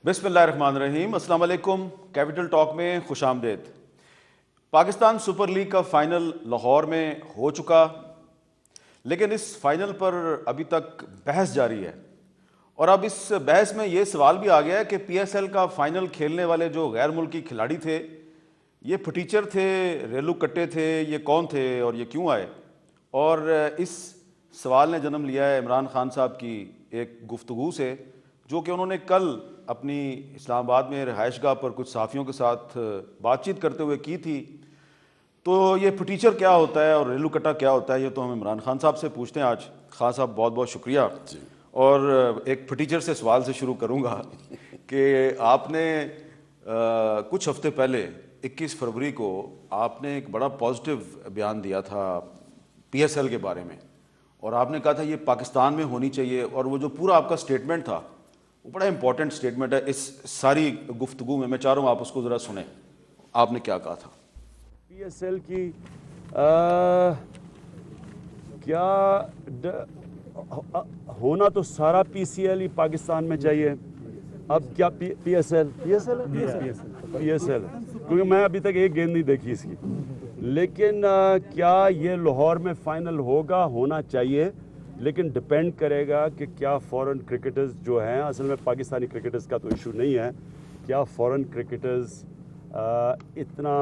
بسم اللہ الرحمن الرحیم. السلام علیکم. کیپٹل ٹاک میں خوش آمدید. پاکستان سپر لیگ کا فائنل لاہور میں ہو چکا، لیکن اس فائنل پر ابھی تک بحث جاری ہے، اور اب اس بحث میں یہ سوال بھی آ گیا ہے کہ پی ایس ایل کا فائنل کھیلنے والے جو غیر ملکی کھلاڑی تھے، یہ پھٹیچر تھے، ریلو کٹے تھے، یہ کون تھے اور یہ کیوں آئے؟ اور اس سوال نے جنم لیا ہے عمران خان صاحب کی ایک گفتگو سے، جو کہ انہوں نے کل اپنی اسلام آباد میں رہائش گاہ پر کچھ صحافیوں کے ساتھ بات چیت کرتے ہوئے کی تھی. تو یہ پھٹیچر کیا ہوتا ہے اور ریلو کٹا کیا ہوتا ہے، یہ تو ہم عمران خان صاحب سے پوچھتے ہیں آج. خان صاحب بہت بہت شکریہ. اور ایک پھٹیچر سے سوال سے شروع کروں گا کہ آپ نے کچھ ہفتے پہلے 21 فروری کو آپ نے ایک بڑا پازیٹیو بیان دیا تھا پی ایس ایل کے بارے میں، اور آپ نے کہا تھا یہ پاکستان میں ہونی چاہیے، اور وہ جو پورا آپ کا سٹیٹمنٹ تھا وہ بڑا امپورٹنٹ سٹیٹمنٹ ہے اس ساری گفتگو میں چاہ رہا ہوں آپ اس کو ذرا سنیں. آپ نے کیا کہا تھا؟ پی ایس ایل کی کیا ہونا تو سارا پی سی ایل ہی پاکستان میں چاہیے. اب کیا پی ایس ایل کیونکہ میں ابھی تک ایک گیند نہیں دیکھی اس کی، لیکن کیا یہ لاہور میں فائنل ہونا چاہیے، لیکن ڈپینڈ کرے گا کہ کیا فورن کرکٹرز جو ہیں، اصل میں پاکستانی کرکٹرز کا تو ایشو نہیں ہے، کیا فورن کرکٹرز اتنا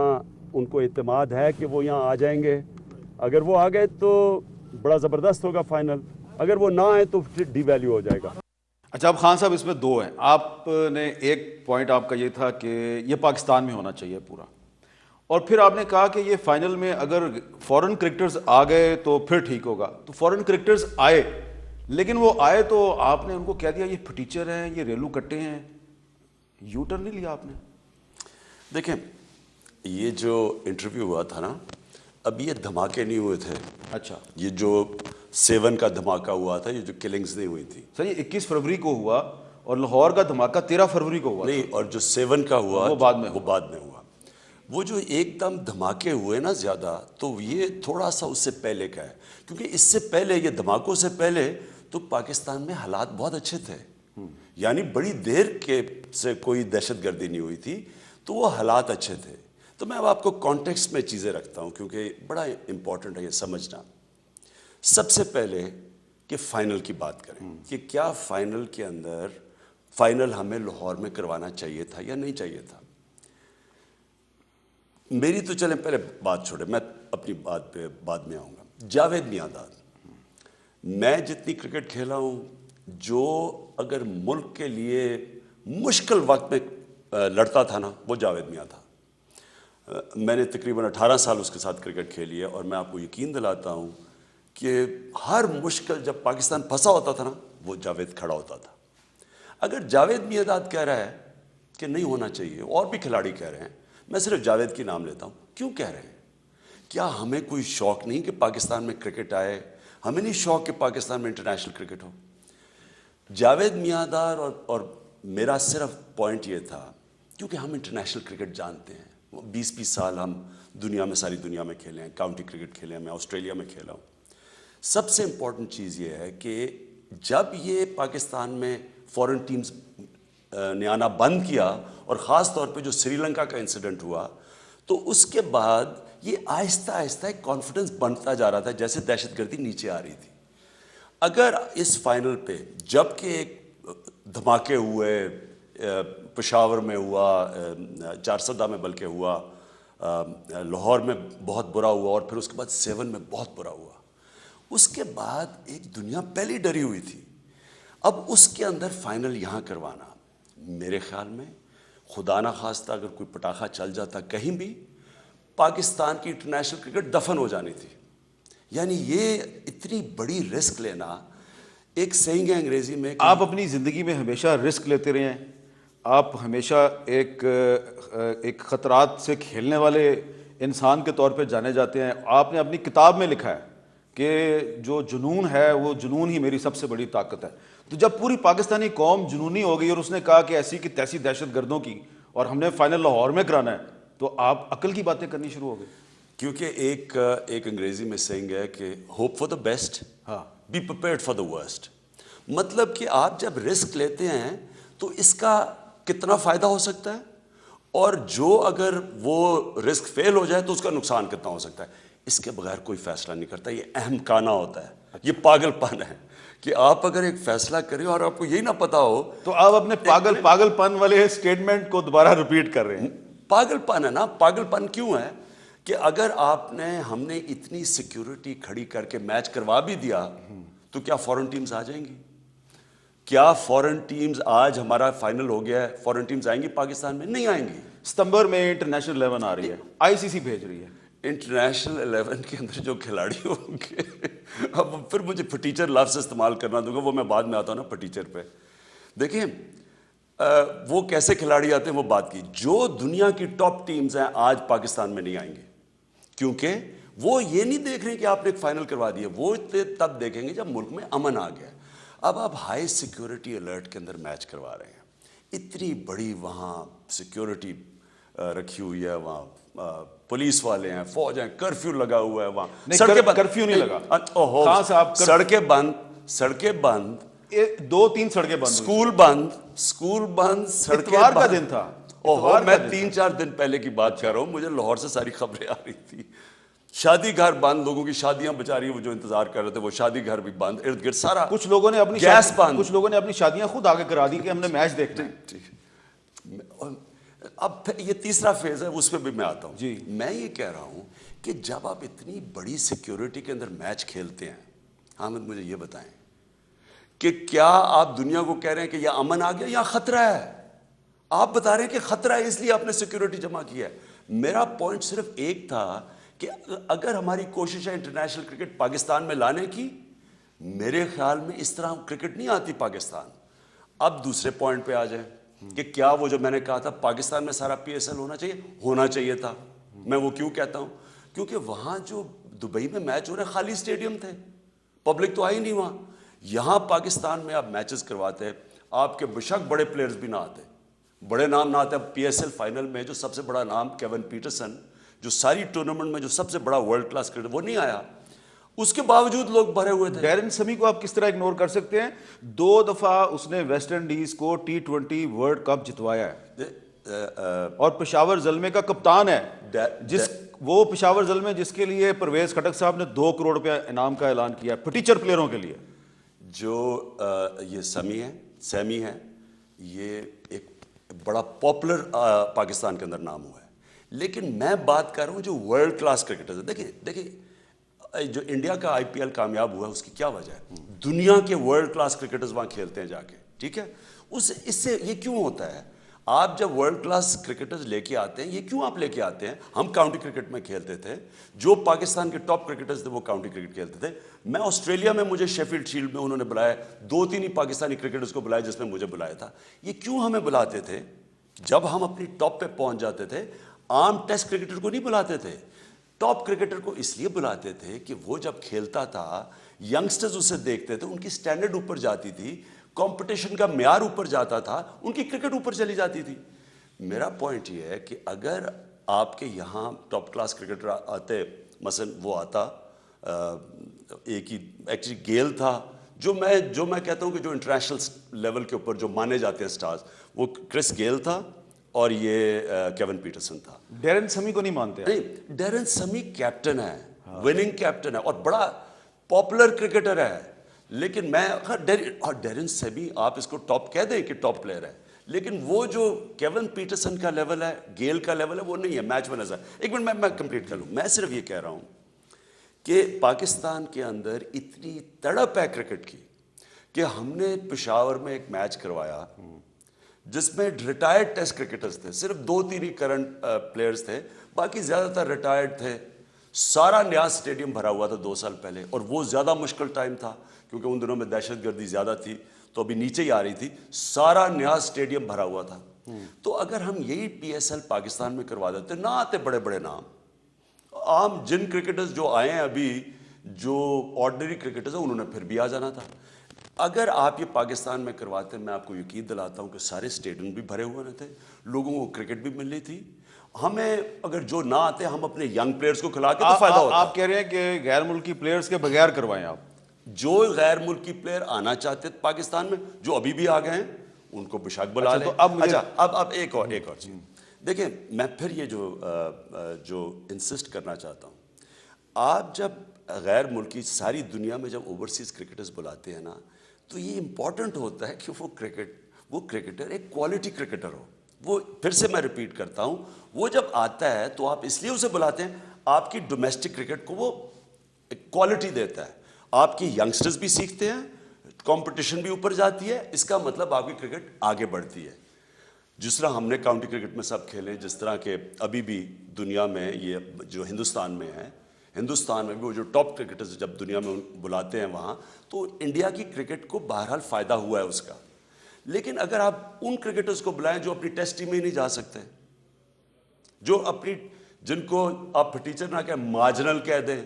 ان کو اعتماد ہے کہ وہ یہاں آ جائیں گے. اگر وہ آ گئے تو بڑا زبردست ہوگا فائنل، اگر وہ نہ آئے تو پھر ڈی ویلیو ہو جائے گا. اچھا، اب خان صاحب اس میں دو ہیں. آپ نے ایک پوائنٹ آپ کا یہ تھا کہ یہ پاکستان میں ہونا چاہیے پورا، اور پھر آپ نے کہا کہ یہ فائنل میں اگر فورن کرکٹرز آ گئے تو پھر ٹھیک ہوگا. تو فورن کرکٹرز آئے، لیکن وہ آئے تو آپ نے ان کو کہہ دیا یہ پھٹیچر ہیں، یہ ریلو کٹے ہیں. یو ٹرن نہیں لیا آپ نے؟ دیکھیں، یہ جو انٹرویو ہوا تھا نا، اب یہ دھماکے نہیں ہوئے تھے. اچھا، یہ جو 7 کا دھماکہ ہوا تھا، یہ جو کلنگز نہیں ہوئی تھی. سر یہ 21 فروری کو ہوا اور لاہور کا دھماکہ 13 فروری کو ہوا. نہیں، اور جو 7 کا ہوا وہ بعد میں ہوا. وہ جو ایک دم دھماکے ہوئے نا زیادہ، تو یہ تھوڑا سا اس سے پہلے کا ہے، کیونکہ اس سے پہلے، یہ دھماکوں سے پہلے تو پاکستان میں حالات بہت اچھے تھے. یعنی بڑی دیر سے کوئی دہشت گردی نہیں ہوئی تھی، تو وہ حالات اچھے تھے. تو میں اب آپ کو کانٹیکسٹ میں چیزیں رکھتا ہوں، کیونکہ بڑا امپورٹنٹ ہے یہ سمجھنا. سب سے پہلے کہ فائنل کی بات کریں کہ کیا فائنل کے اندر فائنل ہمیں لاہور میں کروانا چاہیے تھا یا نہیں چاہیے تھا. میری تو چلیں پہلے بات چھوڑے، میں اپنی بات پہ بعد میں آؤں گا. جاوید میانداد، میں جتنی کرکٹ کھیلا ہوں، جو اگر ملک کے لیے مشکل وقت میں لڑتا تھا نا، وہ جاوید میاں تھا. میں نے تقریباً 18 سال اس کے ساتھ کرکٹ کھیلی ہے، اور میں آپ کو یقین دلاتا ہوں کہ ہر مشکل جب پاکستان پھنسا ہوتا تھا نا، وہ جاوید کھڑا ہوتا تھا. اگر جاوید میانداد کہہ رہا ہے کہ نہیں ہونا چاہیے، اور بھی کھلاڑی کہہ رہے ہیں، میں صرف جاوید کی نام لیتا ہوں. کیوں کہہ رہے ہیں؟ کیا ہمیں کوئی شوق نہیں کہ پاکستان میں کرکٹ آئے؟ ہمیں نہیں شوق کہ پاکستان میں انٹرنیشنل کرکٹ ہو؟ جاوید میانداد اور میرا صرف پوائنٹ یہ تھا، کیونکہ ہم انٹرنیشنل کرکٹ جانتے ہیں. 20 سال ہم دنیا میں، ساری دنیا میں کھیلے ہیں، کاؤنٹی کرکٹ کھیلے ہیں، میں آسٹریلیا میں کھیلا ہوں. سب سے امپورٹنٹ چیز یہ ہے کہ جب یہ پاکستان میں فورن ٹیمز نے آنا بند کیا، اور خاص طور پہ جو سری لنکا کا انسیڈنٹ ہوا، تو اس کے بعد یہ آہستہ آہستہ ایک کانفیڈنس بنتا جا رہا تھا، جیسے دہشت گردی نیچے آ رہی تھی. اگر اس فائنل پہ جب کہ ایک دھماکے ہوئے، پشاور میں ہوا، چارسدہ میں بلکہ ہوا، لاہور میں بہت برا ہوا، اور پھر اس کے بعد 7 میں بہت برا ہوا، اس کے بعد ایک دنیا پہلی ڈری ہوئی تھی. اب اس کے اندر فائنل یہاں کروانا، میرے خیال میں خدا نہ خواستہ اگر کوئی پٹاخہ چل جاتا کہیں بھی، پاکستان کی انٹرنیشنل کرکٹ دفن ہو جانی تھی. یعنی یہ اتنی بڑی رسک لینا، ایک سینگ ہے انگریزی میں، آپ اپنی زندگی میں ہمیشہ رسک لیتے رہے ہیں. آپ ہمیشہ ایک خطرات سے کھیلنے والے انسان کے طور پہ جانے جاتے ہیں. آپ نے اپنی کتاب میں لکھا ہے کہ جو جنون ہے وہ جنون ہی میری سب سے بڑی طاقت ہے. تو جب پوری پاکستانی قوم جنونی ہو گئی اور اس نے کہا کہ ایسی کی تیسی دہشت گردوں کی، اور ہم نے فائنل لاہور میں کرانا ہے، تو آپ عقل کی باتیں کرنی شروع ہو گئی. کیونکہ ایک انگریزی میں سینگ ہے کہ hope for the best, be prepared for the worst. مطلب کہ آپ جب رسک لیتے ہیں تو اس کا کتنا فائدہ ہو سکتا ہے اور جو اگر وہ رسک فیل ہو جائے تو اس کا نقصان کتنا ہو سکتا ہے. اس کے بغیر کوئی فیصلہ نہیں کرتا. یہ اہم کانا ہوتا ہے, یہ پاگل پن ہے کہ آپ اگر ایک فیصلہ کریں اور آپ کو یہی نہ پتا ہو. تو آپ اپنے پاگل پن والے اسٹیٹمنٹ کو دوبارہ ریپیٹ کر رہے ہیں. پاگل پن ہے نا. پاگل پن کیوں ہے کہ اگر ہم نے اتنی سیکیورٹی کھڑی کر کے میچ کروا بھی دیا تو کیا فورن ٹیمز آ جائیں گی؟ کیا فورن ٹیمز آج ہمارا فائنل ہو گیا ہے, فورن ٹیمز آئیں گی پاکستان میں؟ نہیں آئیں گی. ستمبر میں انٹرنیشنل 11 آ رہی ہے, آئی سی سی بھیج رہی ہے. انٹرنیشنل 11 کے اندر جو کھلاڑی ہوں گے, اب پھر مجھے پٹیچر لفظ استعمال کرنا دوں گا, وہ میں بعد میں آتا ہوں نا پٹیچر پہ. دیکھیں وہ کیسے کھلاڑی آتے ہیں وہ بات کی. جو دنیا کی ٹاپ ٹیمز ہیں آج پاکستان میں نہیں آئیں گے, کیونکہ وہ یہ نہیں دیکھ رہے ہیں کہ آپ نے ایک فائنل کروا دیا. وہ تب دیکھیں گے جب ملک میں امن آ گیا. اب آپ ہائی سیکیورٹی الرٹ کے اندر میچ کروا رہے ہیں, اتنی بڑی وہاں سیکیورٹی رکھی ہوئی ہے, وہاں پولیس والے ہیں, فوج ہیں, کرفیو لگا ہوا ہے وہاں. کرفیو نہیں لگا خان صاحب, سڑکیں بند, 2-3 سڑکیں بند, اسکول بند, سڑکیں اتوار کا دن تھا. میں 3-4 دن پہلے کی بات کر رہا ہوں, مجھے لاہور سے ساری خبریں آ رہی تھی. شادی گھر بند, لوگوں کی شادیاں بچاری وہ جو انتظار کر رہے تھے وہ شادی گھر بھی بند, ارد گرد سارا. کچھ لوگوں نے اپنی گیس بند, کچھ لوگوں نے اپنی شادیاں خود آگے کرا دی کہ ہم نے میچ دیکھنا ہے. اب یہ تیسرا فیز ہے, اس پہ بھی میں آتا ہوں. جی میں یہ کہہ رہا ہوں کہ جب آپ اتنی بڑی سیکیورٹی کے اندر میچ کھیلتے ہیں, حامد مجھے یہ بتائیں کہ کیا آپ دنیا کو کہہ رہے ہیں کہ یہ امن آ گیا یا خطرہ ہے؟ آپ بتا رہے ہیں کہ خطرہ ہے اس لیے آپ نے سیکیورٹی جمع کیا ہے. میرا پوائنٹ صرف ایک تھا کہ اگر ہماری کوشش ہے انٹرنیشنل کرکٹ پاکستان میں لانے کی, میرے خیال میں اس طرح کرکٹ نہیں آتی پاکستان. اب دوسرے پوائنٹ پہ آ جائیں کہ کیا وہ جو میں نے کہا تھا پاکستان میں سارا PSL ہونا چاہیے تھا. میں وہ کیوں کہتا ہوں, کیونکہ وہاں جو دبئی میں میچ ہو رہے ہیں خالی اسٹیڈیم تھے, پبلک تو آئی نہیں وہاں. یہاں پاکستان میں آپ میچز کرواتے ہیں, آپ کے بشک بڑے پلیئرز بھی نہ آتے, بڑے نام نہ آتے. PSL فائنل میں جو سب سے بڑا نام کیون پیٹرسن, جو ساری ٹورنامنٹ میں جو سب سے بڑا ورلڈ کلاس کرکٹر, وہ نہیں آیا. اس کے باوجود لوگ بھرے ہوئے تھے. ڈیرن سمی کو آپ کس طرح اگنور کر سکتے ہیں؟ 2 دفعہ اس نے ویسٹ انڈیز کو T20 ورلڈ کپ جتوایا ہے اور پشاور زلمے کا کپتان ہے. وہ پشاور زلمے جس کے لیے پرویز کھٹک صاحب نے 2 کروڑ روپیہ انعام کا اعلان کیا پٹیچر پلیئروں کے لیے. جو یہ سیمی ہے, یہ ایک بڑا پاپولر پاکستان کے اندر نام ہوا ہے. لیکن میں بات کر رہا ہوں جو ورلڈ کلاس کرکٹرز ہیں. دیکھیں جو انڈیا کا IPL کامیاب ہوا ہے اس کی کیا وجہ ہے؟ دنیا کے ورلڈ کلاس کرکٹرز وہاں کھیلتے ہیں جا کے, ٹھیک ہے. اس سے یہ کیوں ہوتا ہے؟ آپ جب ورلڈ کلاس کرکٹرز لے کے آتے ہیں, یہ کیوں آپ لے کے آتے ہیں؟ ہم کاؤنٹی کرکٹ میں کھیلتے تھے, جو پاکستان کے ٹاپ کرکٹرز تھے وہ کاؤنٹی کرکٹ کھیلتے تھے. میں آسٹریلیا میں, مجھے شیفیلڈ شیلڈ میں انہوں نے بلایا, 2-3 ہی پاکستانی کرکٹرز کو بلایا جس میں مجھے بلایا تھا. یہ کیوں ہمیں بلاتے تھے؟ جب ہم اپنی ٹاپ پہ پہنچ جاتے تھے, عام ٹیسٹ کرکٹر کو نہیں بلاتے تھے. ٹاپ کرکٹر کو اس لیے بلاتے تھے کہ وہ جب کھیلتا تھا ینگسٹرز اسے دیکھتے تھے, ان کی سٹینڈرڈ اوپر جاتی تھی, کمپٹیشن کا معیار اوپر جاتا تھا, ان کی کرکٹ اوپر چلی جاتی تھی. میرا پوائنٹ یہ ہے کہ اگر آپ کے یہاں ٹاپ کلاس کرکٹر آتے, مثلا وہ آتا, ایک ہی ایکچولی گیل تھا, جو میں کہتا ہوں کہ جو انٹرنیشنل لیول کے اوپر جو مانے جاتے ہیں سٹارز, وہ کرس گیل تھا اور یہ کیون پیٹرسن تھا. ڈیرن سمی کو نہیں مانتے؟ نہیں, ڈیرن سمی کیپٹن ہے, وننگ کیپٹن ہے اور بڑا پاپولر کرکٹر ہے. لیکن میں ڈیرن سمی, آپ اس کو ٹاپ کہہ دیں کہ ٹاپ پلیئر ہے, لیکن وہ جو کیون پیٹرسن کا لیول ہے, گیل کا لیول ہے, وہ نہیں ہے میچ میں نظر. ایک منٹ میں کمپلیٹ کر لوں. میں صرف یہ کہہ رہا ہوں کہ پاکستان کے اندر اتنی تڑپ ہے کرکٹ کی کہ ہم نے پشاور میں ایک میچ کروایا جس میں ریٹائرڈ ٹیسٹ کرکٹرز تھے, صرف 2-3 ہی کرنٹ پلیئرز تھے, باقی زیادہ تر ریٹائرڈ تھے. سارا نیاز اسٹیڈیم بھرا ہوا تھا 2 سال پہلے, اور وہ زیادہ مشکل ٹائم تھا کیونکہ ان دنوں میں دہشت گردی زیادہ تھی, تو ابھی نیچے ہی آ رہی تھی. سارا نیاز اسٹیڈیم بھرا ہوا تھا. تو اگر ہم یہی PSL پاکستان میں کروا دیتے, نہ آتے بڑے بڑے نام, عام جن کرکٹرز جو آئے ہیں ابھی, جو آرڈنری کرکٹرز ہیں, انہوں نے پھر بھی آ جانا تھا. اگر آپ یہ پاکستان میں کرواتے, میں آپ کو یقین دلاتا ہوں کہ سارے اسٹیڈیم بھی بھرے ہوئے تھے, لوگوں کو کرکٹ بھی مل رہی تھی. ہمیں اگر جو نہ آتے, ہم اپنے ینگ پلیئرز کو کھلا کے تو فائدہ ہوتا. آپ کہہ رہے ہیں کہ غیر ملکی پلیئرز کے بغیر کروائیں آپ؟ جو غیر ملکی پلیئر آنا چاہتے پاکستان میں, جو ابھی بھی آ گئے ہیں, ان کو بشک بلا لیں. اچھا اب ایک اور چیز دیکھیں, میں پھر یہ جو انسسٹ کرنا چاہتا ہوں, آپ جب غیر ملکی ساری دنیا میں جب اوورسیز کرکٹرز بلاتے ہیں نا, تو یہ امپورٹنٹ ہوتا ہے کہ وہ کرکٹر ایک کوالٹی کرکٹر ہو. وہ پھر سے میں ریپیٹ کرتا ہوں, وہ جب آتا ہے تو آپ اس لیے اسے بلاتے ہیں, آپ کی ڈومیسٹک کرکٹ کو وہ کوالٹی دیتا ہے, آپ کی ینگسٹرز بھی سیکھتے ہیں, کمپٹیشن بھی اوپر جاتی ہے, اس کا مطلب آپ کی کرکٹ آگے بڑھتی ہے. جس طرح ہم نے کاؤنٹی کرکٹ میں سب کھیلے, جس طرح کہ ابھی بھی دنیا میں یہ جو ہندوستان میں ہے, ہندوستان میں بھی وہ جو ٹاپ کرکٹرز جب دنیا میں بلاتے ہیں وہاں, تو انڈیا کی کرکٹ کو بہرحال فائدہ ہوا ہے اس کا. لیکن اگر آپ ان کرکٹرز کو بلائیں جو اپنی ٹیسٹ ٹیم میں ہی نہیں جا سکتے, جن کو آپ ٹیچر نہ کہیں مارجنل کہہ دیں,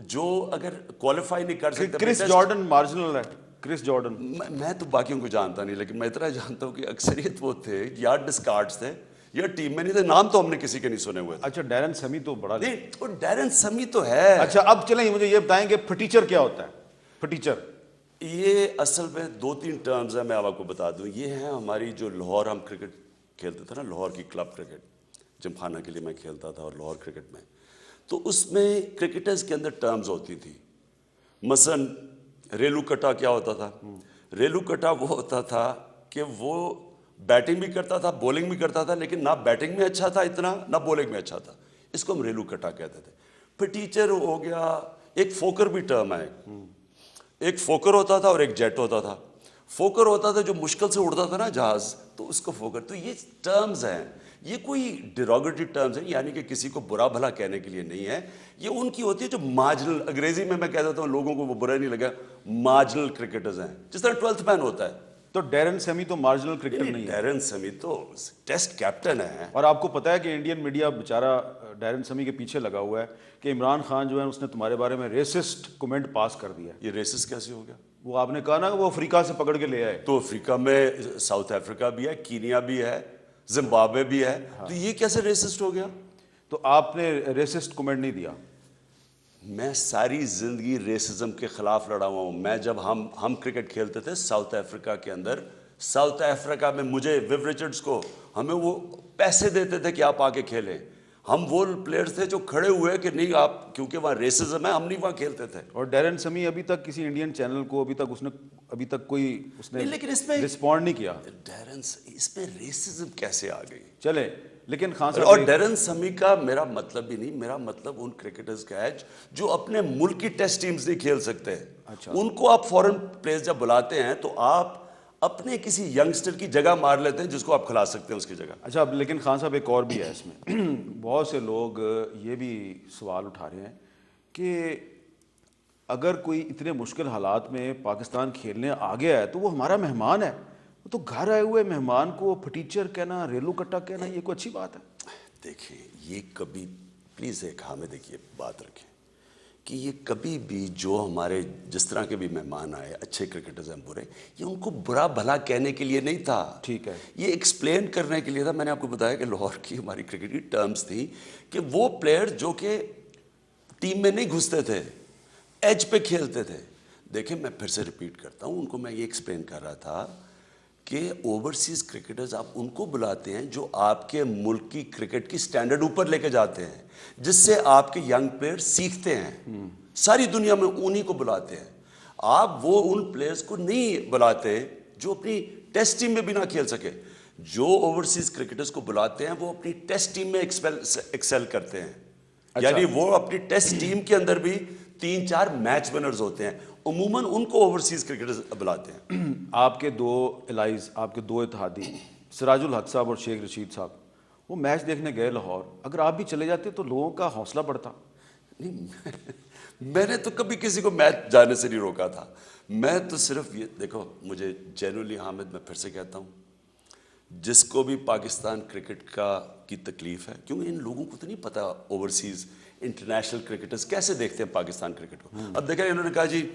جو اگر کوالیفائی نہیں کر سکتے. کرس جارڈن مارجنل ہے, کرس جارڈن. میں تو باقیوں کو جانتا نہیں, لیکن میں اتنا جانتا ہوں کہ اکثریت وہ تھے یا ڈسکارڈز تھے یا ٹیم میں نہیں تھے, نام تو ہم نے کسی کے نہیں سنے ہوئے. اچھا ڈیرن سمی تو بڑا نہیں, وہ ڈیرن سمی تو ہے. اچھا اب چلیں مجھے یہ بتائیں کہ پھٹیچر کیا ہوتا ہے؟ پھٹیچر یہ اصل میں 2-3 ٹرمز ہیں, میں آپ کو بتا دوں. یہ ہیں ہماری جو لاہور ہم کرکٹ کھیلتے تھے نا, لاہور کی کلب کرکٹ, جمخانہ کے لیے میں کھیلتا تھا, اور لاہور کرکٹ میں تو اس میں کرکٹرز کے اندر ٹرمز ہوتی تھی. مثلاً ریلو کٹا کیا ہوتا تھا؟ ریلو کٹا وہ ہوتا تھا کہ وہ بیٹنگ بھی کرتا تھا, بولنگ بھی کرتا تھا, لیکن نہ بیٹنگ میں اچھا تھا اتنا, نہ بولنگ میں اچھا تھا. اس کو ہم ریلو کٹا کہتے تھے. پھر ٹیچر ہو گیا, ایک فوکر بھی ٹرم ہے, ایک فوکر ہوتا تھا اور ایک جیٹ ہوتا تھا. فوکر ہوتا تھا جو مشکل سے اڑتا تھا نا جہاز, تو اس کو فوکر. تو یہ ٹرمز ہیں, یہ کوئی ڈیروگیٹری ٹرمز ہیں, یعنی کہ کسی کو برا بھلا کہنے کے لیے نہیں ہے. یہ ان کی ہوتی ہے جو مارجنل, انگریزی میں کہہ دیتا ہوں, لوگوں کو وہ برا نہیں لگا, مارجنل کرکٹرز ہیں, جس طرح 12th مین ہوتا ہے. تو ڈیرن سمی تو مارجنل کرکٹر نہیں ہے. ڈیرن سمی تو ٹیسٹ کیپٹن ہے. اور آپ کو پتا ہے کہ انڈین میڈیا بیچارہ ڈیرن سمی کے پیچھے لگا ہوا ہے کہ عمران خان جو ہے اس نے تمہارے بارے میں ریسسٹ کمنٹ پاس کر دیا. یہ ریسسٹ کیسے ہو گیا؟ وہ آپ نے کہا نا کہ وہ افریقہ سے پکڑ کے لے آئے. تو افریقہ میں ساؤتھ افریقہ بھی ہے, کینیا بھی ہے, زمبابوے بھی ہے, تو یہ کیسے ریسسٹ ہو گیا؟ تو آپ نے ریسسٹ کمنٹ نہیں دیا. میں ساری زندگی ریسزم کے خلاف لڑا ہوا ہوں. میں جب ہم کرکٹ کھیلتے تھے ساؤتھ افریقہ کے اندر, ساؤتھ افریقہ میں مجھے ویو ریچرڈز کو ہمیں وہ پیسے دیتے تھے کہ آپ آ کے کھیلیں. ہم وہ پلیئرز تھے جو کھڑے ہوئے کہ نہیں آپ, کیونکہ وہاں ریسزم ہے, ہم نہیں وہاں کھیلتے تھے. اور ڈیرن سمی ابھی تک کسی انڈین چینل کو ابھی تک کوئی اس نے لیکن اس میں رسپونڈ نہیں کیا. اس میں ریسزم کیسے آ گئی؟ چلے لیکن خان صاحب, اور ڈیرن سمی کا میرا مطلب بھی نہیں, میرا مطلب ان کرکٹرز کا ہے جو اپنے ملک کی ٹیسٹ ٹیمز نہیں کھیل سکتے. ان کو آپ فورن پلیئرز جب بلاتے ہیں تو آپ اپنے کسی ینگسٹر کی جگہ مار لیتے ہیں جس کو آپ کھلا سکتے ہیں اس کی جگہ. اچھا لیکن خان صاحب ایک اور بھی ہے اس میں. بہت سے لوگ یہ بھی سوال اٹھا رہے ہیں کہ اگر کوئی اتنے مشکل حالات میں پاکستان کھیلنے آ گیا ہے تو وہ ہمارا مہمان ہے, تو گھر آئے ہوئے مہمان کو پھٹیچر کہنا, ریلو کٹا کہنا, یہ کوئی اچھی بات ہے؟ دیکھیں یہ کبھی پلیز ایک ہمیں دیکھیے بات رکھیں کہ یہ کبھی بھی جو ہمارے جس طرح کے بھی مہمان آئے, اچھے کرکٹرز ہیں برے, یہ ان کو برا بھلا کہنے کے لیے نہیں تھا. ٹھیک ہے, یہ ایکسپلین کرنے کے لیے تھا. میں نے آپ کو بتایا کہ لاہور کی ہماری کرکٹ کی ٹرمز تھیں کہ وہ پلیئر جو کہ ٹیم میں نہیں گھستے تھے, ایج پہ کھیلتے تھے. دیکھیں میں پھر سے ریپیٹ کرتا ہوں, ان کو میں یہ ایکسپلین کر رہا تھا کہ اوورسیز کرکٹرز آپ ان کو بلاتے ہیں جو آپ کے ملک کی کرکٹ کی سٹینڈرڈ اوپر لے کے جاتے ہیں, جس سے آپ کے ینگ پلیئر سیکھتے ہیں. ساری دنیا میں انہی کو بلاتے ہیں. آپ وہ ان پلیئرز کو نہیں بلاتے جو اپنی ٹیسٹ ٹیم میں بھی نہ کھیل سکے. جو اوورسیز کرکٹرز کو بلاتے ہیں وہ اپنی ٹیسٹ ٹیم میں ایکسیل کرتے ہیں. یعنی وہ اپنی ٹیسٹ ٹیم کے اندر بھی 3-4 میچ ونرز ہوتے ہیں. عموماً ان کو اوورسیز کرکٹرز بلاتے ہیں. آپ کے 2 الائز, آپ کے 2 اتحادی سراج الحق صاحب اور شیخ رشید صاحب, وہ میچ دیکھنے گئے لاہور. اگر آپ بھی چلے جاتے تو لوگوں کا حوصلہ بڑھتا. میں نے تو کبھی کسی کو میچ جانے سے نہیں روکا تھا. میں تو صرف یہ دیکھو, مجھے جینولی حامد میں پھر سے کہتا ہوں, جس کو بھی پاکستان کرکٹ کی تکلیف ہے, کیونکہ ان لوگوں کو تو نہیں پتا اوورسیز انٹرنیشنل کرکٹرز کیسے دیکھتے ہیں پاکستان کرکٹ کو. اب دیکھیں انہوں نے کہا جی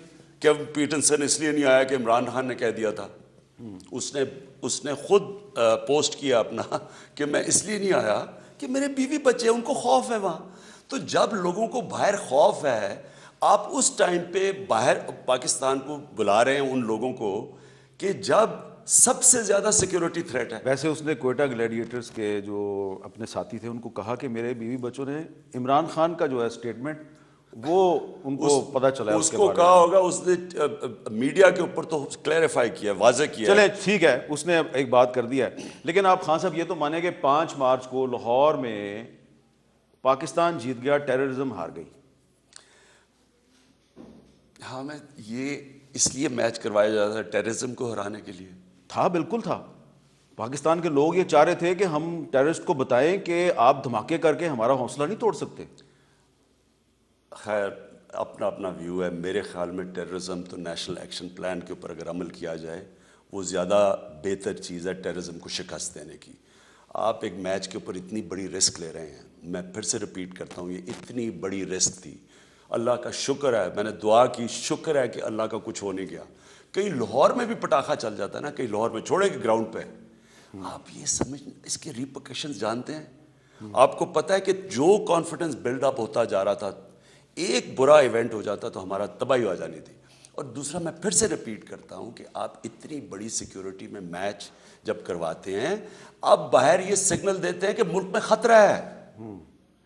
کیون پیٹرسن اس لیے نہیں آیا کہ عمران خان نے کہہ دیا تھا. اس نے خود پوسٹ کیا اپنا کہ میں اس لیے نہیں آیا کہ میرے بیوی بچے ان کو خوف ہے وہاں. تو جب لوگوں کو باہر خوف ہے, آپ اس ٹائم پہ باہر پاکستان کو بلا رہے ہیں ان لوگوں کو کہ جب سب سے زیادہ سیکیورٹی تھریٹ ہے. ویسے اس نے کوئٹہ گلیڈیٹرز کے جو اپنے ساتھی تھے ان کو کہا کہ میرے بیوی بچوں نے عمران خان کا جو ہے اسٹیٹمنٹ وہ ان کو پتہ چلا ہے اس کو کہا ہوگا, اس نے میڈیا کے اوپر تو کلیریفائی کیا, واضح کیا. چلے ٹھیک ہے, اس نے ایک بات کر دیا ہے, لیکن آپ خان صاحب یہ تو مانیں کہ 5 مارچ کو لاہور میں پاکستان جیت گیا, ٹیررزم ہار گئی. ہاں, میں یہ اس لیے میچ کروایا جاتا ہے ٹیررزم کو ہرانے کے لیے. تھا, بالکل تھا. پاکستان کے لوگ یہ چاہ رہے تھے کہ ہم ٹیررسٹ کو بتائیں کہ آپ دھماکے کر کے ہمارا حوصلہ نہیں توڑ سکتے. خیر, اپنا اپنا ویو ہے. میرے خیال میں ٹیررزم تو نیشنل ایکشن پلان کے اوپر اگر عمل کیا جائے وہ زیادہ بہتر چیز ہے ٹیررزم کو شکست دینے کی. آپ ایک میچ کے اوپر اتنی بڑی رسک لے رہے ہیں. میں پھر سے رپیٹ کرتا ہوں, یہ اتنی بڑی رسک تھی. اللہ کا شکر ہے, میں نے دعا کی, شکر ہے کہ اللہ کا کچھ ہو نہیں گیا. کہیں لاہور میں بھی پٹاخہ چل جاتا ہے نا, کہیں لاہور میں چھوڑے کہ گراؤنڈ پہ, آپ یہ سمجھ, اس کے ریپرکشنز جانتے ہیں. آپ کو پتہ ہے کہ جو کانفیڈنس بلڈ اپ ہوتا جا رہا تھا, ایک برا ایونٹ ہو جاتا تو ہمارا تباہی ہو جانی تھی. اور دوسرا, میں پھر سے رپیٹ کرتا ہوں کہ آپ اتنی بڑی سیکیورٹی میں میچ جب کرواتے ہیں, آپ باہر یہ سگنل دیتے ہیں کہ ملک میں خطرہ ہے.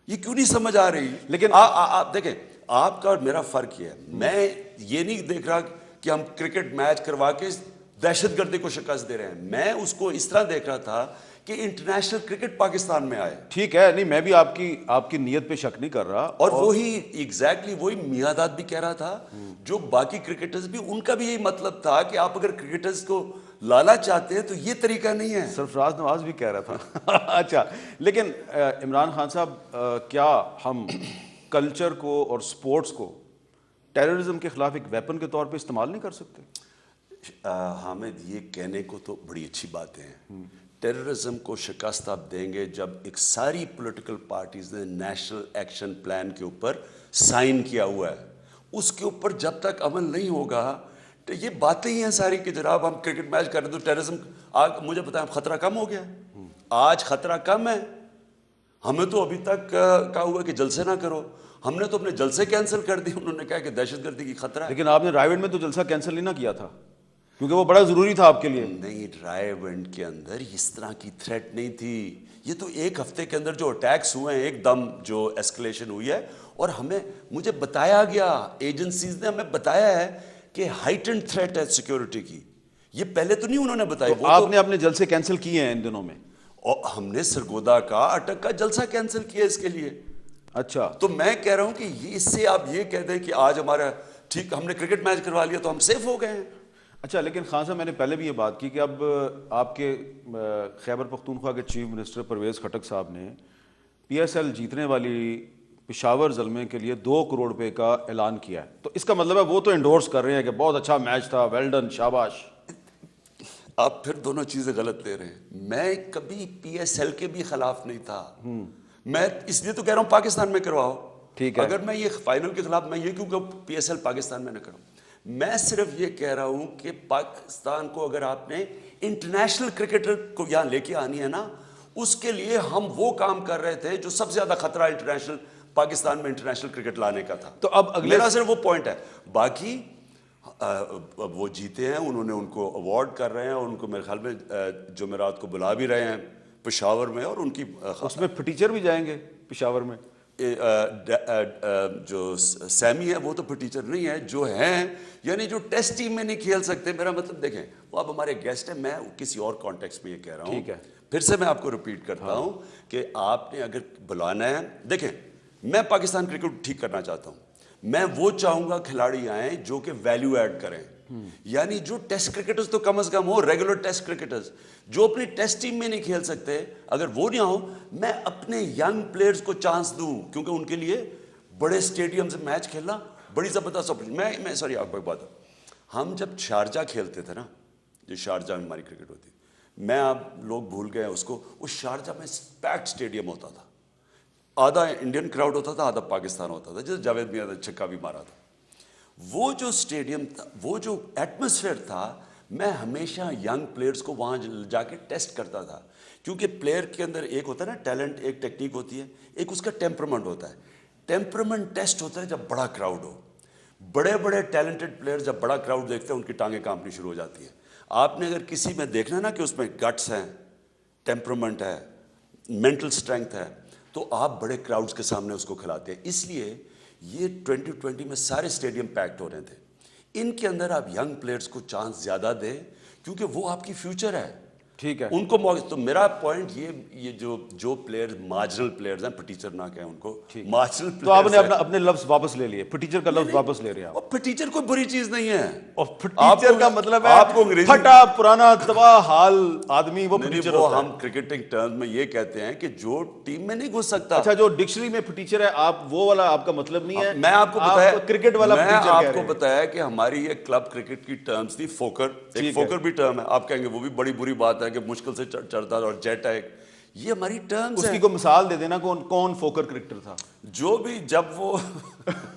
یہ کیوں نہیں سمجھ آ رہی؟ لیکن آپ دیکھیں, آپ کا اور میرا فرق یہ ہے, میں یہ نہیں دیکھ رہا کہ ہم کرکٹ میچ کروا کے دہشت گردی کو شکست دے رہے ہیں. میں اس کو اس طرح دیکھ رہا تھا کہ انٹرنیشنل کرکٹ پاکستان میں آئے. ٹھیک ہے, نہیں میں بھی آپ کی نیت پہ شک نہیں کر رہا. اور وہی ایگزیکٹلی وہی میاداد بھی کہہ رہا تھا, جو باقی کرکٹرز بھی, ان کا بھی یہی مطلب تھا کہ آپ اگر کرکٹرز کو لانا چاہتے ہیں تو یہ طریقہ نہیں ہے. سرفراز نواز بھی کہہ رہا تھا. اچھا, لیکن عمران خان صاحب, کیا ہم کلچر کو اور سپورٹس کو ٹیررزم کے خلاف ایک ویپن کے طور پہ استعمال نہیں کر سکتے؟ حامد, یہ کہنے کو تو بڑی اچھی باتیں ہیں. ٹیررزم کو شکست آپ دیں گے جب ایک ساری پولیٹیکل پارٹیز نے نیشنل ایکشن پلان کے اوپر سائن کیا ہوا ہے. اس کے اوپر جب تک عمل نہیں ہوگا تو یہ باتیں ہی ہیں ساری کہ جناب ہم کرکٹ میچ کر رہے تو ٹیررزم, مجھے بتائیں خطرہ کم ہو گیا ہے؟ آج خطرہ کم ہے. ہمیں تو ابھی تک کہا ہوا کہ جلسے نہ کرو, ہم نے تو اپنے جلسے کینسل کر دی. انہوں نے کہا کہ دہشت گردی کی خطرہ ہے. لیکن آپ نے رائے ونڈ میں تو جلسہ کینسل نہیں نہ کیا تھا, کیونکہ وہ بڑا ضروری تھا آپ کے لیے. نہیں, رائے ونڈ کے اندر اس طرح کی تھریٹ نہیں تھی. یہ تو ایک ہفتے کے اندر جو اٹیکس ہوئے ہیں, ایک دم جو ایسکلیشن ہوئی ہے, اور مجھے بتایا گیا, ایجنسیز نے ہمیں بتایا ہے کہ ہائٹنڈ تھریٹ ہے سیکیورٹی کی. یہ پہلے تو نہیں انہوں نے بتایا. آپ نے اپنے جلسے کینسل کیے ہیں ان دنوں میں؟ اور ہم نے سرگودا کا, اٹک کا جلسہ کینسل کیا اس کے لیے. اچھا, تو میں کہہ رہا ہوں کہ اس سے آپ یہ کہہ دیں کہ آج ہمارا ٹھیک, ہم نے کرکٹ میچ کروا لیا تو ہم سیف ہو گئے ہیں. اچھا, لیکن خان صاحب میں نے پہلے بھی یہ بات کی کہ اب آپ کے خیبر پختونخوا کے چیف منسٹر پرویز خٹک صاحب نے پی ایس ایل جیتنے والی پشاور زلمے کے لیے 2 کروڑ روپے کا اعلان کیا ہے. تو اس کا مطلب ہے وہ تو انڈورس کر رہے ہیں کہ بہت اچھا میچ تھا, ویل ڈن, شاباش. آپ پھر دونوں چیزیں غلط لے رہے ہیں. میں کبھی پی ایس ایل کے بھی خلاف نہیں تھا. میں اس لیے تو کہہ رہا ہوں پاکستان میں کرواؤ. ٹھیک ہے, اگر میں یہ فائنل کے خلاف, میں یہ کیوں کہ پی ایس ایل پاکستان میں نہ کروں. میں صرف یہ کہہ رہا ہوں کہ پاکستان کو اگر آپ نے انٹرنیشنل کرکٹر کو یہاں لے کے آنی ہے نا, اس کے لیے ہم وہ کام کر رہے تھے جو سب سے زیادہ خطرہ انٹرنیشنل پاکستان میں انٹرنیشنل کرکٹ لانے کا تھا. تو اب میرا صرف وہ پوائنٹ ہے. باقی وہ جیتے ہیں, انہوں نے ان کو ایوارڈ کر رہے ہیں, اور ان کو میرے خیال میں جمعرات کو بلا بھی رہے ہیں پشاور میں, اور ان کی اس میں ٹیچر بھی جائیں گے پشاور میں. جو سیمی ہے وہ تو پھر ٹیچر نہیں ہے, جو ہیں یعنی جو ٹیسٹ ٹیم میں نہیں کھیل سکتے. میرا مطلب دیکھیں, وہ اب ہمارے گیسٹ ہیں, میں کسی اور کانٹیکس میں یہ کہہ رہا ہوں. ٹھیک ہے, پھر سے میں آپ کو ریپیٹ کرتا ہوں کہ آپ نے اگر بلانا ہے, دیکھیں میں پاکستان کرکٹ ٹھیک کرنا چاہتا ہوں. میں وہ چاہوں گا کھلاڑی آئیں جو کہ ویلیو ایڈ کریں, یعنی جو ٹیسٹ کرکٹرز تو کم از کم ہو, ریگولر ٹیسٹ کرکٹرز جو اپنی ٹیسٹ ٹیم میں نہیں کھیل سکتے, اگر وہ نہیں ہوں, میں اپنے ینگ پلیئرز کو چانس دوں, کیونکہ ان کے لیے بڑے اسٹیڈیم سے میچ کھیلنا بڑی زبردست اپرچونیٹی. میں سوری آپ کو ایک بات, ہم جب شارجہ کھیلتے تھے نا, جو شارجہ میں ہماری کرکٹ ہوتی, میں آپ لوگ بھول گئے اس کو, اس شارجہ میں پیکڈ اسٹیڈیم ہوتا تھا, آدھا انڈین کراؤڈ ہوتا تھا, آدھا پاکستان ہوتا تھا, جیسے جاوید میاں نے چھکا بھی مارا تھا. وہ جو اسٹیڈیم تھا, وہ جو ایٹماسفیئر تھا, میں ہمیشہ ینگ پلیئرز کو وہاں جا کے ٹیسٹ کرتا تھا, کیونکہ پلیئر کے اندر ایک ہوتا ہے نا ٹیلنٹ, ایک ٹیکنیک ہوتی ہے, ایک اس کا ٹیمپرمنٹ ہوتا ہے. ٹیمپرمنٹ ٹیسٹ ہوتا ہے جب بڑا کراؤڈ ہو. بڑے بڑے ٹیلنٹڈ پلیئر جب بڑا کراؤڈ دیکھتے ہیں ان کی ٹانگیں کانپنی شروع ہو جاتی ہیں. آپ نے اگر کسی میں دیکھنا نا کہ اس میں گٹس ہیں, ٹیمپرمنٹ ہے, مینٹل اسٹرینتھ ہے, تو آپ بڑے کراؤڈز کے سامنے اس کو کھلاتے ہیں. اس لیے یہ 2020 میں سارے اسٹیڈیم پیکڈ ہو رہے تھے. ان کے اندر آپ ینگ پلیئرز کو چانس زیادہ دیں کیونکہ وہ آپ کی فیوچر ہے. ٹھیک ہے, ان کو موقع. تو میرا پوائنٹ یہ جو پلیئر مارجنل پلیئرز ہیں, پٹیچر نہ کہیں ان کو, مارجنل تو آپ نے پلیئرز اپنے لفظ واپس لے لیے, پٹیچر کا لفظ واپس لے رہے ہیں آپ. اور پٹیچر کوئی بری چیز نہیں ہے. اور پٹیچر کا مطلب ہے آپ کو انگریزی پھٹا پرانا تباہ حال آدمی, وہ پٹیچر وہ ہوتا ہے. ہم کرکٹنگ ٹرم میں یہ کہتے ہیں کہ جو ٹیم میں نہیں گھس سکتا. اچھا, جو ڈکشنری میں پٹیچر ہے, آپ وہ والا آپ کا مطلب نہیں ہے. میں آپ کو بتایا, کرکٹ والا میں پٹیچر آپ کہہ کو رہے ہیں. بتایا کہ ہماری یہ کلب کرکٹ کی ٹرمز تھی. فوکر, ایک فوکر بھی ٹرم ہے. آپ کہیں گے وہ بھی بڑی بری بات ہے کہ مشکل سے چڑھتا ہے, اور جیٹ ہے. یہ ہماری ٹرمز اس ہیں. کی کوئی مثال دے دینا, کون فوکر کرکٹر تھا جو بھی, جب وہ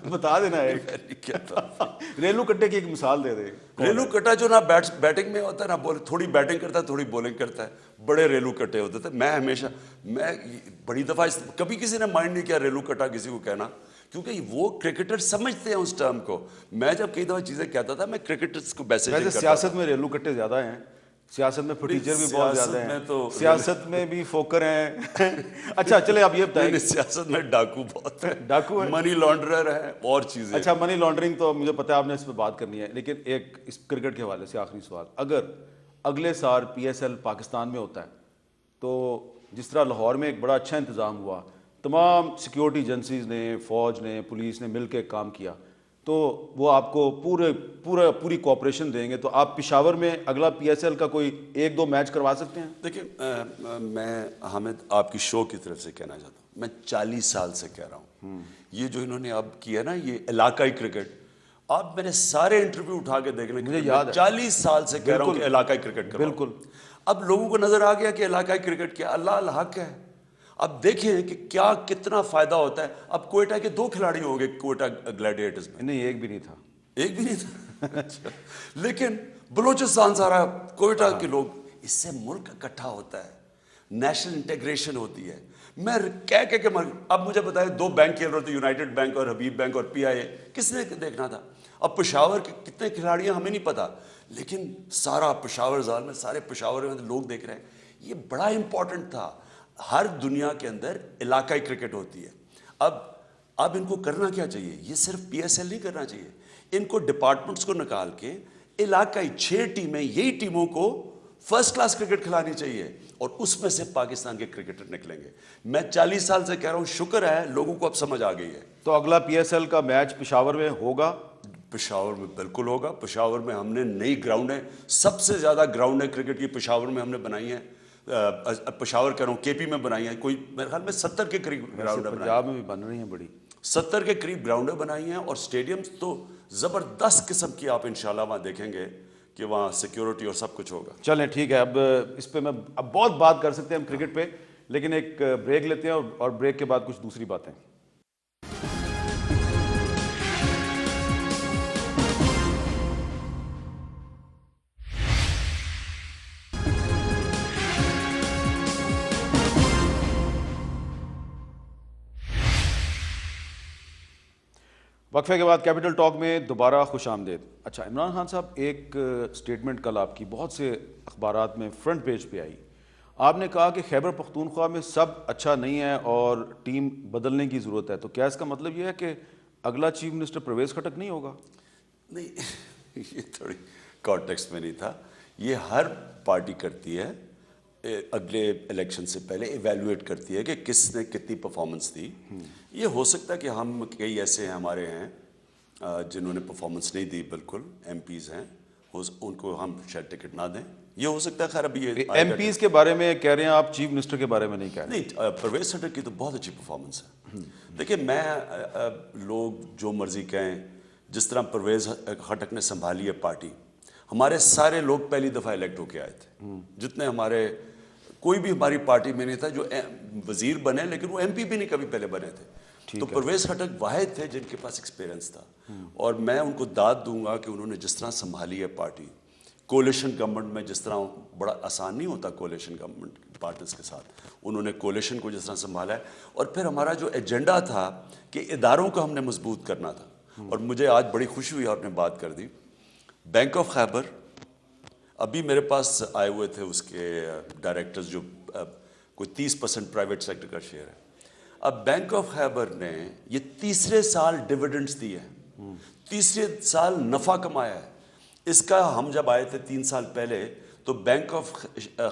بتا دینا. ایک ریلو کٹے کی ایک مثال دے دے. ریلو کٹا جو نہ بیٹنگ میں ہوتا ہے نہ تھوڑی بیٹنگ کرتا ہے تھوڑی بولنگ کرتا ہے. بڑے ریلو کٹے ہوتے تھے. میں ہمیشہ, میں بڑی دفعہ کبھی کسی نے مائنڈ نہیں کیا ریلو کٹا کسی کو کہنا, کیونکہ وہ کرکٹر سمجھتے ہیں اس ٹرم کو. میں جب کئی دفعہ چیزیں کہتا تھا, میں کرکٹرز کو میسیج کرتا تھا. سیاست میں ریلو کٹے زیادہ ہیں, سیاست میں پٹیچر بھی بہت زیادہ ہیں, سیاست میں بھی فوکر ہیں. اچھا چلے آپ یہ بتائیں. سیاست میں ڈاکو بہت ہے, ڈاکو ہے, منی لانڈرر ہے, اور چیزیں. اچھا, منی لانڈرنگ تو مجھے پتا ہے آپ نے اس پہ بات کرنی ہے, لیکن ایک اس کرکٹ کے حوالے سے آخری سوال. اگر اگلے سال PSL پاکستان میں ہوتا ہے تو جس طرح لاہور میں ایک بڑا اچھا انتظام ہوا, تمام سیکیورٹی ایجنسیز نے, فوج نے, پولیس نے مل کے کام کیا, تو وہ آپ کو پوری کوآپریشن دیں گے, تو آپ پشاور میں اگلا PSL کا کوئی 1-2 میچ کروا سکتے ہیں؟ دیکھیں, میں حامد آپ کی شو کی طرف سے کہنا چاہتا ہوں, میں 40 سال سے کہہ رہا ہوں, یہ جو انہوں نے اب کیا نا یہ علاقائی کرکٹ, آپ میں نے سارے انٹرویو اٹھا کے دیکھ لیں, مجھے یاد ہے 40 سال سے کہہ رہا ہوں کہ علاقائی کرکٹ کرو. بالکل. اب لوگوں کو نظر آ گیا کہ علاقائی کرکٹ کیا, اللہ الحق ہے. اب دیکھیں کہ کیا کتنا فائدہ ہوتا ہے. اب کوئٹہ کے 2 کھلاڑی ہوں گے کوئٹہ گلیڈیٹرز میں. نہیں, ایک بھی نہیں تھا. ایک بھی نہیں تھا. لیکن بلوچستان سارا, کوئٹہ کے لوگ, اس سے ملک اکٹھا ہوتا ہے, نیشنل انٹیگریشن ہوتی ہے. میں کہہ کے اب مجھے بتائیں 2 بینک کھیل رہے تھے, یونائٹڈ بینک اور حبیب بینک اور PIA, کس نے دیکھنا تھا؟ اب پشاور کے کتنے کھلاڑی ہیں ہمیں نہیں پتا, لیکن سارا پشاور زال میں سارے پشاور میں لوگ دیکھ رہے ہیں. یہ بڑا امپورٹنٹ تھا. ہر دنیا کے اندر علاقائی کرکٹ ہوتی ہے. اب ان کو کرنا کیا چاہیے؟ یہ صرف PSL نہیں کرنا چاہیے, ان کو ڈپارٹمنٹس کو نکال کے علاقائی 6 ٹیمیں, یہی ٹیموں کو فرسٹ کلاس کرکٹ کھلانی چاہیے, اور اس میں سے پاکستان کے کرکٹر نکلیں گے. میں 40 سال سے کہہ رہا ہوں, شکر ہے لوگوں کو اب سمجھ آ گئی ہے. تو اگلا PSL کا میچ پشاور میں ہوگا؟ پشاور میں بالکل ہوگا. پشاور میں ہم نے نئی گراؤنڈیں, سب سے زیادہ گراؤنڈیں کرکٹ کی پشاور میں ہم نے بنائی ہیں. پشاور کہہ رہا ہوں, KP میں بنائی ہیں, کوئی میرے خیال میں 70 کے قریب گراؤنڈیں بنائی ہیں. پنجاب میں بھی بن رہی ہیں بڑی, 70 کے قریب گراؤنڈیں بنائی ہیں, اور سٹیڈیمز تو زبردست قسم کی آپ انشاءاللہ وہاں دیکھیں گے کہ وہاں سیکیورٹی اور سب کچھ ہوگا. چلیں ٹھیک ہے. اب اس پہ میں اب بہت بات کر سکتے ہیں ہم کرکٹ پہ, لیکن ایک بریک لیتے ہیں, اور بریک کے بعد کچھ دوسری باتیں. وقفے کے بعد کیپٹل ٹاک میں دوبارہ خوش آمدید. اچھا عمران خان صاحب, ایک سٹیٹمنٹ کل آپ کی بہت سے اخبارات میں فرنٹ پیج پہ آئی. آپ نے کہا کہ خیبر پختونخوا میں سب اچھا نہیں ہے اور ٹیم بدلنے کی ضرورت ہے. تو کیا اس کا مطلب یہ ہے کہ اگلا چیف منسٹر پرویز خٹک نہیں ہوگا؟ نہیں, یہ تھوڑی کانٹیکسٹ میں نہیں تھا. یہ ہر پارٹی کرتی ہے, اگلے الیکشن سے پہلے ایویلویٹ کرتی ہے کہ کس نے کتنی پرفارمنس دی. یہ ہو سکتا ہے کہ ہم کئی ایسے ہیں ہمارے ہیں جنہوں نے پرفارمنس نہیں دی, بالکل MPs ہیں, ان کو ہم شاید ٹکٹ نہ دیں. یہ ہو سکتا ہے. خیر ابھی یہ MPs کے بارے میں کہہ رہے ہیں آپ, چیف منسٹر کے بارے میں نہیں کہہ رہے. نہیں, پرویز خٹک کی تو بہت اچھی پرفارمنس ہے. دیکھیں, میں لوگ جو مرضی کہیں, جس طرح پرویز خٹک نے سنبھالی ہے پارٹی, ہمارے سارے لوگ پہلی دفعہ الیکٹ ہو کے آئے تھے. جتنے ہمارے, کوئی بھی ہماری پارٹی میں نہیں تھا جو وزیر بنے, لیکن وہ MP بھی نہیں کبھی پہلے بنے تھے. تو پرویز خٹک واحد تھے جن کے پاس ایکسپیرینس تھا, اور میں ان کو داد دوں گا کہ انہوں نے جس طرح سنبھالی ہے پارٹی, کولیشن گورنمنٹ میں جس طرح, بڑا آسان نہیں ہوتا کولیشن گورنمنٹ پارٹیز کے ساتھ, انہوں نے کولیشن کو جس طرح سنبھالا ہے. اور پھر ہمارا جو ایجنڈا تھا کہ اداروں کو ہم نے مضبوط کرنا تھا, اور مجھے آج بڑی خوشی ہوئی آپ نے بات کر دی. بینک آف خیبر, ابھی میرے پاس آئے ہوئے تھے اس کے ڈائریکٹرز جو کوئی 30% پرائیویٹ سیکٹر کا شیئر ہے. اب بینک آف خیبر نے یہ تیسرے سال ڈیویڈنڈز دیے ہیں, تیسرے سال نفع کمایا ہے. اس کا ہم جب آئے تھے 3 سال پہلے تو بینک آف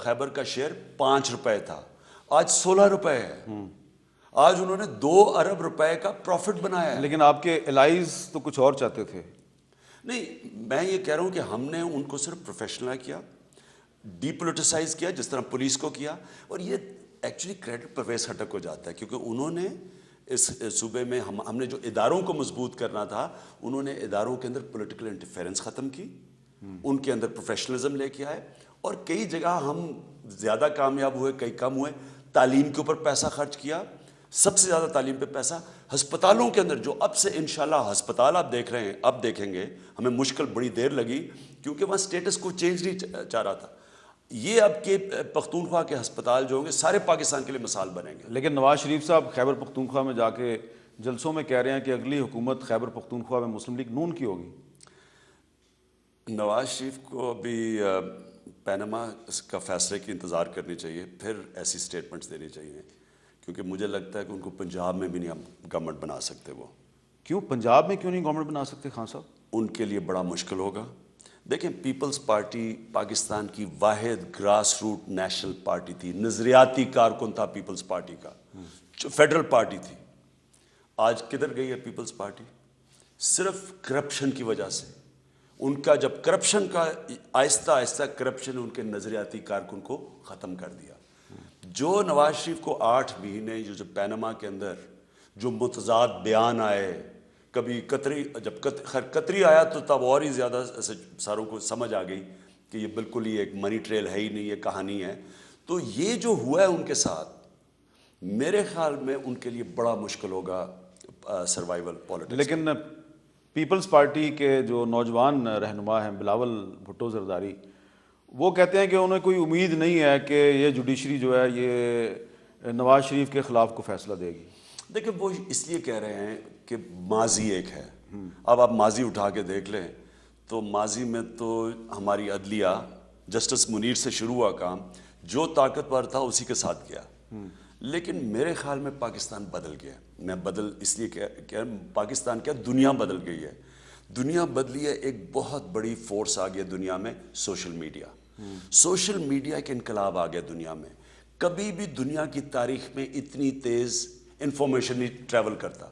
خیبر کا شیئر 5 روپے تھا, آج 16 روپے ہے. آج انہوں نے 2 ارب روپے کا پروفٹ بنایا ہے. لیکن آپ کے الائز تو کچھ اور چاہتے تھے. نہیں, میں یہ کہہ رہا ہوں کہ ہم نے ان کو صرف پروفیشنل کیا, ڈی پولیٹیسائز کیا جس طرح پولیس کو کیا. اور یہ ایکچولی کریڈٹ پرویز خٹک کو جاتا ہے کیونکہ انہوں نے اس صوبے میں ہم نے جو اداروں کو مضبوط کرنا تھا, انہوں نے اداروں کے اندر پولیٹیکل انٹرفیرنس ختم کی, ان کے اندر پروفیشنلزم لے کے آئے. اور کئی جگہ ہم زیادہ کامیاب ہوئے, کئی کم ہوئے. تعلیم کے اوپر پیسہ خرچ کیا, سب سے زیادہ تعلیم پہ پیسہ. ہسپتالوں کے اندر جو اب سے انشاءاللہ ہسپتال آپ دیکھ رہے ہیں, اب دیکھیں گے, ہمیں مشکل بڑی دیر لگی کیونکہ وہاں سٹیٹس کو چینج نہیں چاہ رہا تھا. یہ اب کے پختونخوا کے ہسپتال جو ہوں گے سارے پاکستان کے لیے مثال بنیں گے. لیکن نواز شریف صاحب خیبر پختونخوا میں جا کے جلسوں میں کہہ رہے ہیں کہ اگلی حکومت خیبر پختونخوا میں مسلم لیگ نون کی ہوگی. نواز شریف کو ابھی پینما کا فیصلے کی انتظار کرنی چاہیے, پھر ایسی سٹیٹمنٹس دینی چاہیے, کیونکہ مجھے لگتا ہے کہ ان کو پنجاب میں بھی نہیں گورنمنٹ بنا سکتے. وہ کیوں پنجاب میں کیوں نہیں گورنمنٹ بنا سکتے خان صاحب؟ ان کے لیے بڑا مشکل ہوگا. دیکھیں, پیپلز پارٹی پاکستان کی واحد گراس روٹ نیشنل پارٹی تھی, نظریاتی کارکن تھا پیپلز پارٹی کا, فیڈرل پارٹی تھی. آج کدھر گئی ہے پیپلز پارٹی؟ صرف کرپشن کی وجہ سے. ان کا جب کرپشن کا آہستہ آہستہ کرپشن ان کے نظریاتی کارکن کو ختم کر دیا. جو نواز شریف کو 8 مہینے جو پینما کے اندر جو متضاد بیان آئے, کبھی قطری, جب قطری آیا تو تب اور ہی زیادہ ساروں کو سمجھ آ گئی کہ یہ بالکل ہی ایک منی ٹریل ہے ہی نہیں, یہ کہانی ہے. تو یہ جو ہوا ہے ان کے ساتھ, میرے خیال میں ان کے لیے بڑا مشکل ہوگا سروائیول پالیٹکس. لیکن پیپلز پارٹی کے جو نوجوان رہنما ہیں بلاول بھٹو زرداری, وہ کہتے ہیں کہ انہیں کوئی امید نہیں ہے کہ یہ جوڈیشری جو ہے یہ نواز شریف کے خلاف کو فیصلہ دے گی. دیکھیں, وہ اس لیے کہہ رہے ہیں کہ ماضی ایک ہے. اب آپ ماضی اٹھا کے دیکھ لیں تو ماضی میں تو ہماری عدلیہ جسٹس منیر سے شروع ہوا کام, جو طاقتور تھا اسی کے ساتھ کیا. لیکن میرے خیال میں پاکستان بدل گیا. میں بدل اس لیے کہ پاکستان کیا, دنیا بدل گئی ہے. دنیا بدلی ہے, ایک بہت بڑی فورس آ گیا دنیا میں, سوشل میڈیا. سوشل میڈیا کے انقلاب آ گیا دنیا میں. کبھی بھی دنیا کی تاریخ میں اتنی تیز انفارمیشن نہیں ٹریول کرتا,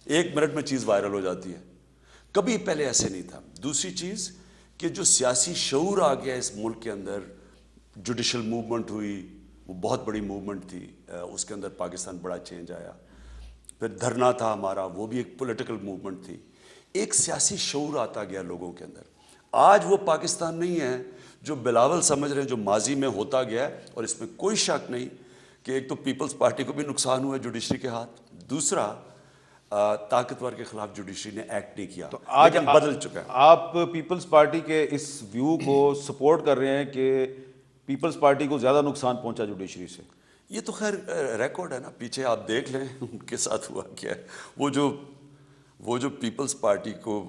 1 منٹ میں چیز وائرل ہو جاتی ہے. کبھی پہلے ایسے نہیں تھا. دوسری چیز کہ جو سیاسی شعور آ گیا اس ملک کے اندر, جوڈیشل موومنٹ ہوئی, وہ بہت بڑی موومنٹ تھی, اس کے اندر پاکستان بڑا چینج آیا. پھر دھرنا تھا ہمارا, وہ بھی ایک پولیٹیکل موومنٹ تھی. ایک سیاسی شعور آتا گیا لوگوں کے اندر. آج وہ پاکستان نہیں ہے جو بلاول سمجھ رہے ہیں, جو ماضی میں ہوتا گیا ہے. اور اس میں کوئی شک نہیں کہ ایک تو پیپلز پارٹی کو بھی نقصان ہوا ہے جوڈیشری کے ہاتھ, دوسرا طاقتور کے خلاف جوڈیشری نے ایکٹ نہیں کیا. تو آج بدل چکا ہے. آپ پیپلز پارٹی کے اس ویو کو سپورٹ کر رہے ہیں کہ پیپلز پارٹی کو زیادہ نقصان پہنچا جوڈیشری سے؟ یہ تو خیر ریکارڈ ہے نا, پیچھے آپ دیکھ لیں ان کے ساتھ ہوا کیا ہے. وہ جو پیپلز پارٹی کو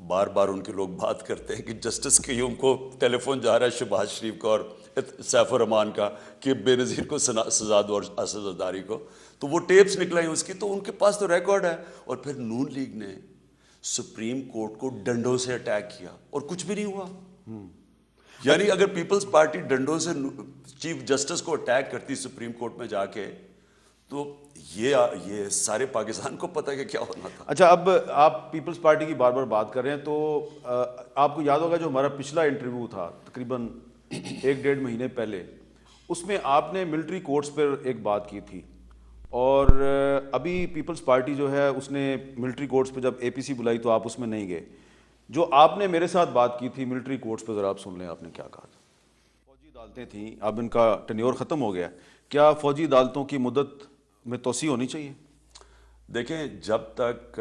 بار بار ان کے لوگ بات کرتے ہیں کہ جسٹس قیوم کو ٹیلی فون جا رہا ہے شہباز شریف کا اور سیف الرحمان کا کہ بے نظیر کو سزا دو اور اسد زرداری کو, تو وہ ٹیپس نکلائیں اس کی, تو ان کے پاس تو ریکارڈ ہے. اور پھر نون لیگ نے سپریم کورٹ کو ڈنڈوں سے اٹیک کیا اور کچھ بھی نہیں ہوا. یعنی اگر پیپلز پارٹی ڈنڈوں سے چیف جسٹس کو اٹیک کرتی سپریم کورٹ میں جا کے, تو یہ سارے پاکستان کو پتہ ہے کہ کیا ہونا تھا. اچھا, اب آپ پیپلز پارٹی کی بار بار بات کر رہے ہیں, تو آپ کو یاد ہوگا جو ہمارا پچھلا انٹرویو تھا تقریباً 1-1.5 مہینے پہلے, اس میں آپ نے ملٹری کورٹس پر ایک بات کی تھی. اور ابھی پیپلز پارٹی جو ہے اس نے ملٹری کورٹس پہ جب اے پی سی بلائی تو آپ اس میں نہیں گئے. جو آپ نے میرے ساتھ بات کی تھی ملٹری کورٹس پہ, ذرا آپ سن لیں آپ نے کیا کہا تھا. فوجی عدالتیں تھیں, اب ان کا ٹینیور ختم ہو گیا, کیا فوجی عدالتوں کی مدت میں توسیع ہونی چاہیے؟ دیکھیں, جب تک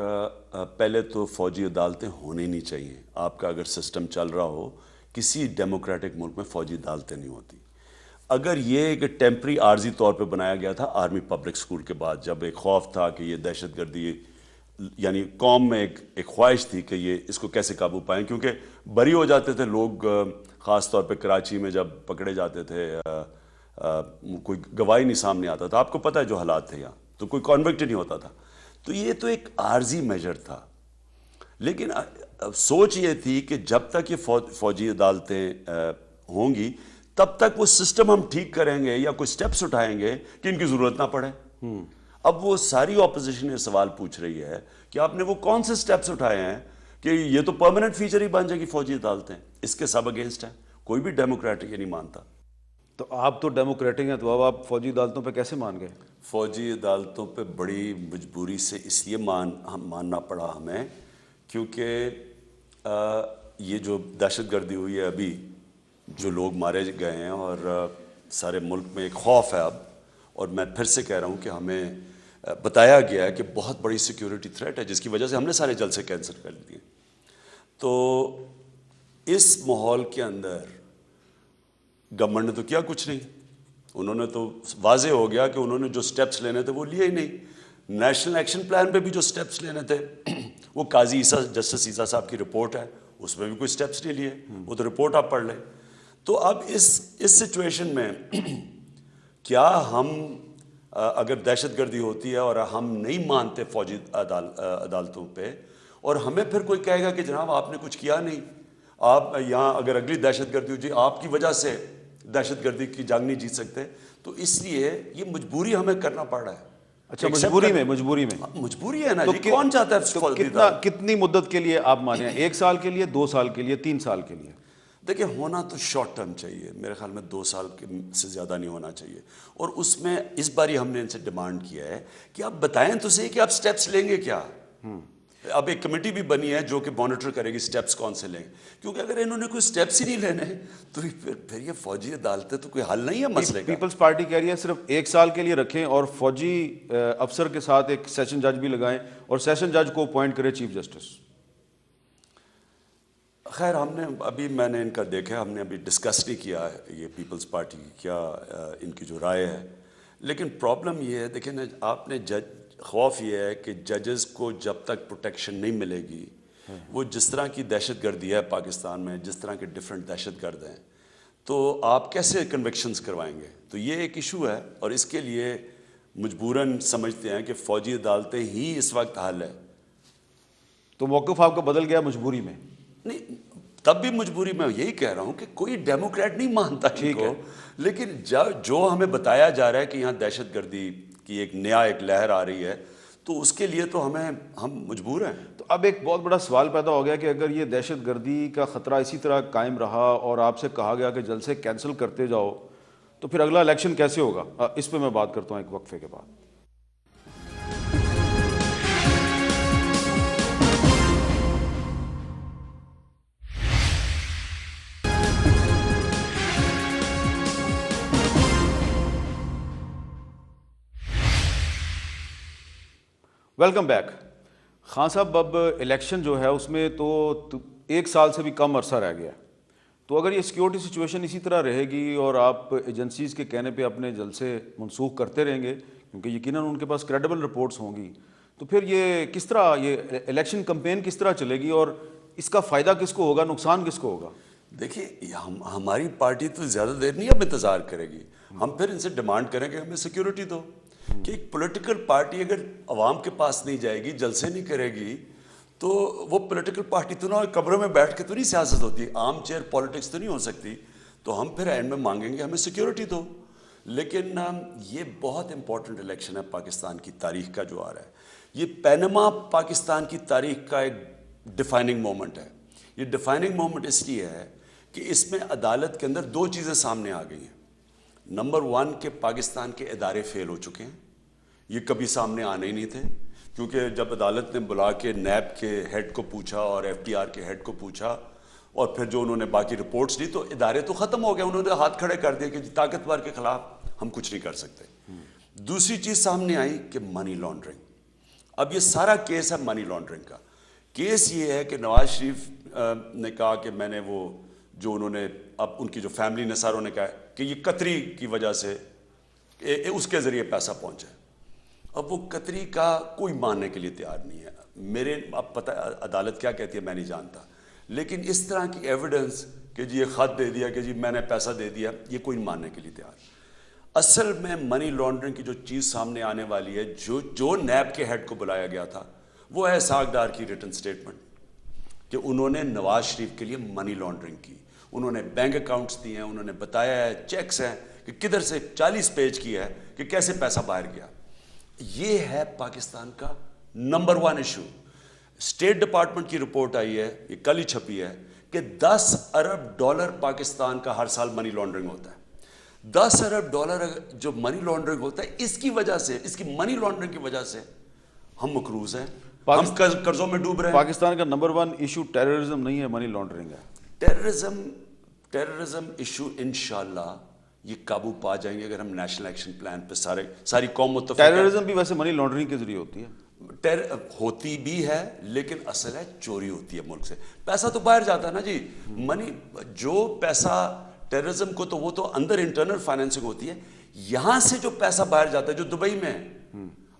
پہلے تو فوجی عدالتیں ہونے نہیں چاہیے. آپ کا اگر سسٹم چل رہا ہو, کسی ڈیموکریٹک ملک میں فوجی عدالتیں نہیں ہوتی. اگر یہ ایک ٹیمپری عارضی طور پہ بنایا گیا تھا آرمی پبلک اسکول کے بعد, جب ایک خوف تھا کہ یہ دہشت گردی, یعنی قوم میں ایک خواہش تھی کہ یہ اس کو کیسے قابو پائیں, کیونکہ بری ہو جاتے تھے لوگ خاص طور پہ کراچی میں جب پکڑے جاتے تھے کوئی گواہی نہیں سامنے آتا تھا. آپ کو پتہ ہے جو حالات تھے یہاں, تو کوئی کنوکٹ نہیں ہوتا تھا. تو یہ تو ایک عارضی میجر تھا, لیکن سوچ یہ تھی کہ جب تک یہ فوجی عدالتیں ہوں گی تب تک وہ سسٹم ہم ٹھیک کریں گے یا کوئی سٹیپس اٹھائیں گے کہ ان کی ضرورت نہ پڑے. اب وہ ساری اپوزیشن یہ سوال پوچھ رہی ہے کہ آپ نے وہ کون سے سٹیپس اٹھائے ہیں کہ یہ تو پرماننٹ فیچر ہی بن جائے گی فوجی عدالتیں. اس کے سب اگینسٹ ہیں, کوئی بھی ڈیموکریٹ یہ نہیں مانتا. تو آپ تو ڈیموکریٹک ہیں, تو اب آپ فوجی عدالتوں پہ کیسے مان گئے؟ فوجی عدالتوں پہ بڑی مجبوری سے اس لیے ماننا پڑا ہمیں کیونکہ یہ جو دہشت گردی ہوئی ہے ابھی, جو لوگ مارے گئے ہیں, اور سارے ملک میں ایک خوف ہے اب, اور میں پھر سے کہہ رہا ہوں کہ ہمیں بتایا گیا ہے کہ بہت بڑی سیکیورٹی تھریٹ ہے جس کی وجہ سے ہم نے سارے جلسے کینسل کر دیے. تو اس ماحول کے اندر گورنمنٹ نے تو کیا کچھ نہیں. انہوں نے تو واضح ہو گیا کہ انہوں نے جو سٹیپس لینے تھے وہ لیے ہی نہیں. نیشنل ایکشن پلان پہ بھی جو سٹیپس لینے تھے وہ قاضی جسٹس عیسیٰ صاحب کی رپورٹ ہے, اس میں بھی کوئی سٹیپس نہیں لیے. وہ تو رپورٹ آپ پڑھ لیں. تو اب اس سچویشن میں کیا ہم اگر دہشت گردی ہوتی ہے اور ہم نہیں مانتے فوجی عدالتوں پہ, اور ہمیں پھر کوئی کہے گا کہ جناب آپ نے کچھ کیا نہیں, آپ یہاں اگر اگلی دہشت گردی ہو جائے آپ کی وجہ سے دہشت گردی کی جنگ نہیں جیت سکتے, تو اس لیے یہ مجبوری ہمیں کرنا پڑ رہا ہے. اچھا, مجبوری ہے نا جی, کون چاہتا ہے؟ کتنی مدت کے لیے آپ مانیں؟ 1 سال کے لیے, 2 سال کے لیے, 3 سال کے لیے؟ دیکھیں, ہونا تو شارٹ ٹرم چاہیے, میرے خیال میں 2 سال سے زیادہ نہیں ہونا چاہیے. اور اس میں اس باری ہم نے ان سے ڈیمانڈ کیا ہے کہ آپ بتائیں تو صحیح کہ آپ سٹیپس لیں گے کیا. اب ایک کمیٹی بھی بنی ہے جو کہ مانیٹر کرے گی سٹیپس کون سے لیں, کیونکہ اگر انہوں نے کوئی سٹیپس ہی نہیں لینے تو پھر یہ فوجی عدالتیں تو کوئی حل نہیں ہے مسئلے کا. پیپلز پارٹی کہہ رہی ہے صرف 1 سال کے لیے رکھیں اور فوجی افسر کے ساتھ ایک سیشن جج بھی لگائیں اور سیشن جج کو اپوائنٹ کرے چیف جسٹس. خیر, ہم نے میں نے ان کا دیکھا, ہم نے ابھی ڈسکس نہیں کیا ہے یہ پیپلز پارٹی کی کیا ان کی جو رائے ہے. لیکن پرابلم یہ ہے, دیکھیں نا, آپ نے خوف یہ ہے کہ ججز کو جب تک پروٹیکشن نہیں ملے گی, وہ جس طرح کی دہشت گردی ہے پاکستان میں, جس طرح کے ڈفرینٹ دہشت گرد ہیں, تو آپ کیسے کنوکشنز کروائیں گے. تو یہ ایک ایشو ہے, اور اس کے لیے مجبوراً سمجھتے ہیں کہ فوجی عدالتیں ہی اس وقت حل ہے. تو موقف آپ کا بدل گیا مجبوری میں؟ نہیں, تب بھی مجبوری میں یہی کہہ رہا ہوں کہ کوئی ڈیموکریٹ نہیں مانتا ٹھیک ہے, لیکن جو ہمیں بتایا جا رہا ہے کہ یہاں دہشت گردی کی ایک لہر آ رہی ہے, تو اس کے لیے تو ہم مجبور ہیں. تو اب ایک بہت بڑا سوال پیدا ہو گیا کہ اگر یہ دہشت گردی کا خطرہ اسی طرح قائم رہا اور آپ سے کہا گیا کہ جلسے کینسل کرتے جاؤ, تو پھر اگلا الیکشن کیسے ہوگا؟ اس پہ میں بات کرتا ہوں ایک وقفے کے بعد. Welcome back. خان صاحب, اب الیکشن جو ہے اس میں تو 1 سال سے بھی کم عرصہ رہ گیا, تو اگر یہ سیکیورٹی سچویشن اسی طرح رہے گی اور آپ ایجنسیز کے کہنے پہ اپنے جلسے منسوخ کرتے رہیں گے, کیونکہ یقیناً ان کے پاس کریڈیبل رپورٹس ہوں گی, تو پھر یہ کس طرح, یہ الیکشن کمپین کس طرح چلے گی اور اس کا فائدہ کس کو ہوگا, نقصان کس کو ہوگا؟ دیکھیے, ہماری پارٹی تو زیادہ دیر نہیں اب انتظار کرے گی. ہم پھر ان سے ڈیمانڈ کریں گے ہمیں سیکیورٹی دو, کہ ایک پولیٹیکل پارٹی اگر عوام کے پاس نہیں جائے گی, جلسے نہیں کرے گی, تو وہ پولیٹیکل پارٹی تو نہ کمروں میں بیٹھ کے تو نہیں سیاست ہوتی, عام چیئر پالیٹکس تو نہیں ہو سکتی. تو ہم پھر اینڈ میں مانگیں گے ہمیں سیکیورٹی دو. لیکن یہ بہت امپورٹنٹ الیکشن ہے پاکستان کی تاریخ کا جو آ رہا ہے. یہ پینما پاکستان کی تاریخ کا ایک ڈیفائننگ مومنٹ ہے. یہ ڈیفائننگ مومنٹ اس لیے ہے کہ اس میں عدالت کے اندر 2 چیزیں سامنے آ گئی ہیں. نمبر 1 کہ پاکستان کے ادارے فیل ہو چکے ہیں. یہ کبھی سامنے آنے ہی نہیں تھے, کیونکہ جب عدالت نے بلا کے نیب کے ہیڈ کو پوچھا اور ایف ٹی آر کے ہیڈ کو پوچھا, اور پھر جو انہوں نے باقی رپورٹس دی, تو ادارے تو ختم ہو گئے. انہوں نے ہاتھ کھڑے کر دیے کہ طاقتور کے خلاف ہم کچھ نہیں کر سکتے. دوسری چیز سامنے آئی کہ منی لانڈرنگ. اب یہ سارا کیس ہے منی لانڈرنگ کا. کیس یہ ہے کہ نواز شریف نے کہا کہ میں نے وہ جو انہوں نے, اب ان کی جو فیملی نے ساروں نے کہا کہ یہ قطری کی وجہ سے اس کے ذریعے پیسہ پہنچا. اب وہ قطری کا کوئی ماننے کے لیے تیار نہیں ہے. اب پتہ عدالت کیا کہتی ہے میں نہیں جانتا, لیکن اس طرح کی ایویڈنس کہ جی یہ خط دے دیا کہ جی میں نے پیسہ دے دیا، یہ کوئی ماننے کے لیے تیار۔ اصل میں منی لانڈرنگ کی جو چیز سامنے آنے والی ہے، جو نیب کے ہیڈ کو بلایا گیا تھا، وہ ہے اسحاق ڈار کی ریٹن سٹیٹمنٹ کہ انہوں نے نواز شریف کے لیے منی لانڈرنگ کی، انہوں نے بینک اکاؤنٹس دیے ہیں، انہوں نے بتایا ہے، چیکس ہیں کہ کدھر سے 40 پیج کی ہے کہ کیسے پیسہ باہر گیا۔ یہ ہے پاکستان کا نمبر 1 ایشو۔ اسٹیٹ ڈپارٹمنٹ کی رپورٹ آئی ہے، یہ کل ہی چھپی ہے، کہ 10 ارب ڈالر پاکستان کا ہر سال منی لانڈرنگ ہوتا ہے۔ 10 ارب ڈالر جو منی لانڈرنگ ہوتا ہے، اس کی وجہ سے، اس کی منی لانڈرنگ کی وجہ سے ہم مقروض ہیں، ہم قرضوں میں ڈوب رہے ہیں۔ پاکستان کا نمبر 1 ایشو ٹیررزم نہیں ہے، منی لانڈرنگ ہے۔ ٹیررزم ایشو انشاءاللہ یہ قابو پا جائیں گے اگر ہم نیشنل ایکشن پلان پہ ساری قوم متفق ہے۔ ٹیررزم بھی ویسے منی لانڈرنگ کے ذریعے ہوتی ہے، ہوتی بھی ہے، لیکن اصل ہے چوری ہوتی ہے ملک سے، پیسہ تو باہر جاتا ہے نا جی۔ منی جو پیسہ ٹیررزم کو تو وہ تو اندر انٹرنل فائنینسنگ ہوتی ہے، یہاں سے جو پیسہ باہر جاتا ہے جو دبئی میں ہے،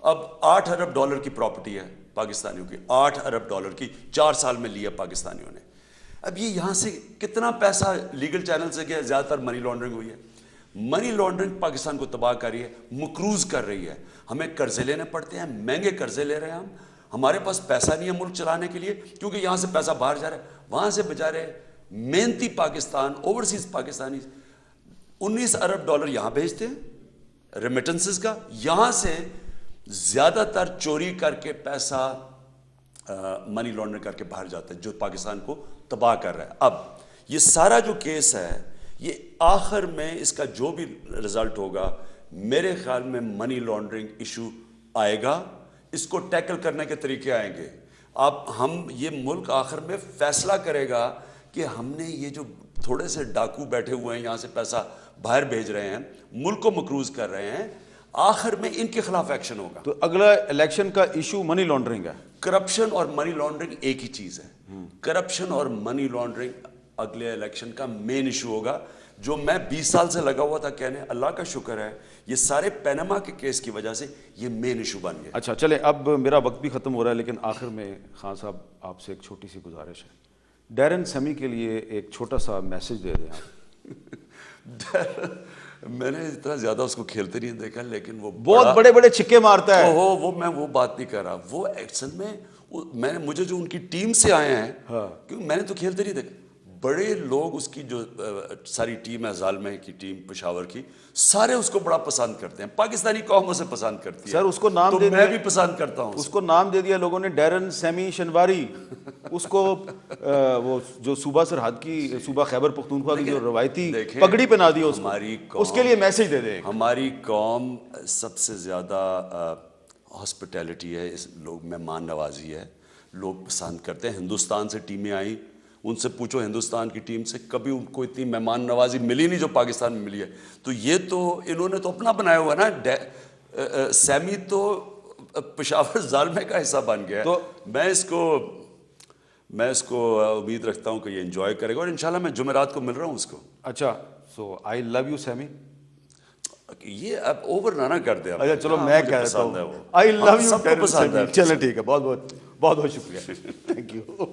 اب 8 ارب ڈالر کی پراپرٹی ہے پاکستانیوں کی، 8 ارب ڈالر کی 4 سال میں لیا پاکستانیوں نے۔ اب یہ یہاں سے کتنا پیسہ لیگل چینل سے گیا، زیادہ تر منی لانڈرنگ ہوئی ہے۔ منی لانڈرنگ پاکستان کو تباہ کر رہی ہے، مقروض کر رہی ہے، ہمیں قرضے لینے پڑتے ہیں، مہنگے قرضے لے رہے ہیں ہمارے پاس پیسہ نہیں ہے ملک چلانے کے لیے، کیونکہ یہاں سے پیسہ باہر جا رہا ہے۔ وہاں سے بیچارے محنتی پاکستان، اوورسیز پاکستانی 19 ارب ڈالر یہاں بھیجتے ہیں ریمیٹنسز کا، یہاں سے زیادہ تر چوری کر کے پیسہ منی لانڈرنگ کر کے باہر جاتا ہے، جو پاکستان کو تباہ کر رہا ہے۔ اب یہ سارا جو کیس ہے، یہ آخر میں اس کا جو بھی رزلٹ ہوگا، میرے خیال میں منی لانڈرنگ ایشو آئے گا، اس کو ٹیکل کرنے کے طریقے آئیں گے۔ اب یہ ملک آخر میں فیصلہ کرے گا کہ ہم نے یہ جو تھوڑے سے ڈاکو بیٹھے ہوئے ہیں یہاں سے پیسہ باہر بھیج رہے ہیں، ملک کو مقروض کر رہے ہیں، آخر میں ان کے خلاف ایکشن ہوگا۔ تو اگلا الیکشن کا ایشو منی لانڈرنگ ہے۔ کرپشن اور منی لانڈرنگ ایک ہی چیز ہے۔ کرپشن اور منی لانڈرنگ اگلے الیکشن کا مین ایشو ہوگا، جو میں 20 سال سے لگا ہوا تھا کہنے، اللہ کا شکر ہے یہ سارے پینما کے کیس کی وجہ سے یہ مین ایشو بن گیا۔ اچھا چلیں، اب میرا وقت بھی ختم ہو رہا ہے، لیکن آخر میں خان صاحب آپ سے ایک چھوٹی سی گزارش ہے، ڈیرن سیمی کے لیے ایک چھوٹا سا میسج دے دیں آپ۔ میں نے اتنا زیادہ اس کو کھیلتے نہیں دیکھا، لیکن وہ بہت بڑے بڑے چھکے مارتا ہے۔ وہ میں وہ بات نہیں کر رہا، وہ اصل میں نے مجھے جو ان کی ٹیم سے آئے ہیں، کیونکہ میں نے تو کھیلتے نہیں دیکھا، بڑے لوگ اس کی جو ساری ٹیم ہے، زالمہ کی ٹیم پشاور کی، سارے اس کو بڑا پسند کرتے ہیں، پاکستانی قوم اسے پسند کرتی ہے۔ سر اس کو نام دے دیا، میں بھی پسند کرتا ہوں اس کو نام دے دیا لوگوں نے ڈیرن سیمی شنواری۔ اس کو وہ جو صوبہ سرحد کی، صوبہ خیبر پختونخوا کی جو روایتی پگڑی پہنا دی اس کے لیے میسج دے دیں۔ ہماری قوم سب سے زیادہ ہاسپٹیلٹی ہے، لوگ مہمان نوازی ہے، لوگ پسند کرتے ہیں۔ ہندوستان سے ٹیمیں آئیں، ان سے پوچھو ہندوستان کی ٹیم سے، کبھی ان کو اتنی مہمان نوازی ملی نہیں جو پاکستان میں ملی ہے۔ تو یہ تو انہوں نے تو اپنا بنایا ہوا نا، سیمی تو پشاور زالمہ کا حصہ بن گیا ہے۔ تو میں اس کو امید رکھتا ہوں کہ یہ انجوائے کرے گا، اور انشاءاللہ میں جمعرات کو مل رہا ہوں اس کو۔ اچھا، سو آئی لو یو سیمی، یہ اب اوور نہ کر دے۔ اچھا چلو میں کہتا ہوں آئی لو یو، چلیں ٹھیک ہے، بہت بہت شکریہ، تھینک یو۔